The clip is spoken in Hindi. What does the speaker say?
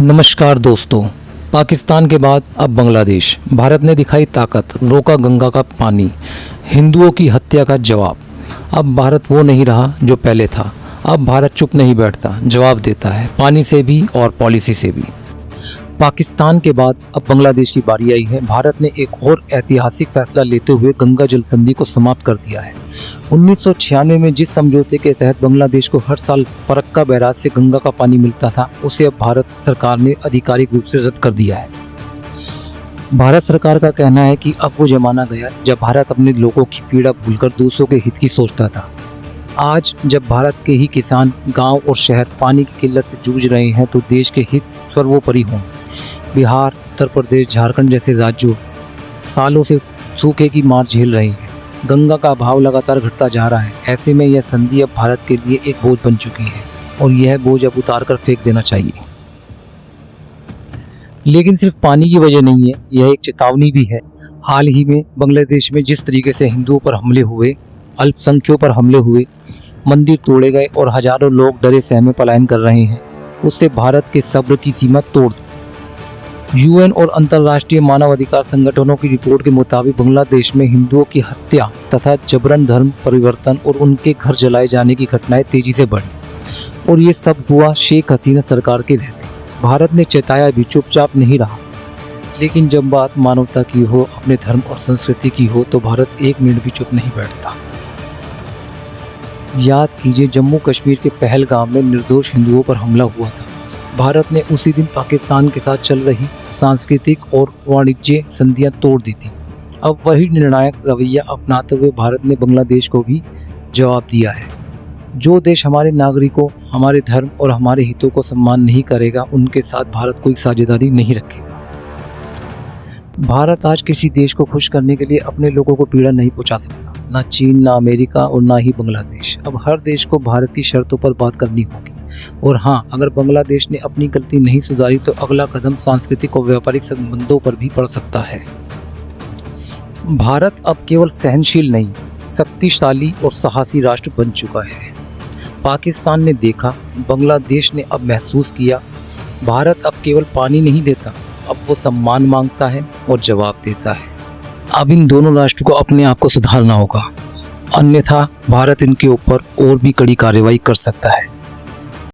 नमस्कार दोस्तों। पाकिस्तान के बाद अब बांग्लादेश। भारत ने दिखाई ताकत, रोका गंगा का पानी, हिंदुओं की हत्या का जवाब। अब भारत वो नहीं रहा जो पहले था। अब भारत चुप नहीं बैठता, जवाब देता है, पानी से भी और पॉलिसी से भी। पाकिस्तान के बाद अब बांग्लादेश की बारी आई है। भारत ने एक और ऐतिहासिक फैसला लेते हुए गंगा जल संधि को समाप्त कर दिया है। 1996 में जिस समझौते के तहत बांग्लादेश को हर साल फरक्का बैराज से गंगा का पानी मिलता था, उसे अब भारत सरकार ने आधिकारिक रूप से रद्द कर दिया है। भारत सरकार का कहना है कि अब वो जमाना गया जब भारत अपने लोगों की पीड़ा भूलकर दूसरों के हित की सोचता था। आज जब भारत के ही किसान, गांव और शहर पानी की किल्लत से जूझ रहे हैं, तो देश के हित सर्वोपरि होंगे। बिहार, उत्तर प्रदेश, झारखंड जैसे राज्यों सालों से सूखे की मार झेल रहे हैं। गंगा का भाव लगातार घटता जा रहा है। ऐसे में यह संधि अब भारत के लिए एक बोझ बन चुकी है और यह बोझ अब उतार कर फेंक देना चाहिए। लेकिन सिर्फ पानी की वजह नहीं है, यह एक चेतावनी भी है। हाल ही में बांग्लादेश में जिस तरीके से हिंदुओं पर हमले हुए, अल्पसंख्यकों पर हमले हुए, मंदिर तोड़े गए और हजारों लोग डरे सहमे पलायन कर रहे हैं, उससे भारत के सब्र की सीमा तोड़ दी। यूएन और अंतर्राष्ट्रीय मानवाधिकार संगठनों की रिपोर्ट के मुताबिक बांग्लादेश में हिंदुओं की हत्या तथा जबरन धर्म परिवर्तन और उनके घर जलाए जाने की घटनाएं तेजी से बढ़ी, और ये सब हुआ शेख हसीना सरकार के रहते। भारत ने चेताया भी, चुपचाप नहीं रहा। लेकिन जब बात मानवता की हो, अपने धर्म और संस्कृति की हो, तो भारत एक मिनट भी चुप नहीं बैठता। याद कीजिए, जम्मू कश्मीर के पहलगाम में निर्दोष हिंदुओं पर हमला हुआ था। भारत ने उसी दिन पाकिस्तान के साथ चल रही सांस्कृतिक और वाणिज्य संधियां तोड़ दी थी। अब वही निर्णायक रवैया अपनाते हुए भारत ने बांग्लादेश को भी जवाब दिया है। जो देश हमारे नागरिकों, हमारे धर्म और हमारे हितों को सम्मान नहीं करेगा, उनके साथ भारत कोई साझेदारी नहीं रखेगा। भारत आज किसी देश को खुश करने के लिए अपने लोगों को पीड़ा नहीं पहुंचा सकता, ना चीन, ना अमेरिका और ना ही बांग्लादेश। अब हर देश को भारत की शर्तों पर बात करनी होगी। और हाँ, अगर बांग्लादेश ने अपनी गलती नहीं सुधारी तो अगला कदम सांस्कृतिक और व्यापारिक संबंधों पर भी पड़ सकता है। भारत अब केवल सहनशील नहीं, शक्तिशाली और साहसी राष्ट्र बन चुका है। पाकिस्तान ने देखा, बांग्लादेश ने अब महसूस किया। भारत अब केवल पानी नहीं देता, अब वो सम्मान मांगता है और जवाब देता है। अब इन दोनों राष्ट्रों को अपने आप को सुधारना होगा, अन्यथा भारत इनके ऊपर और भी कड़ी कार्रवाई कर सकता है।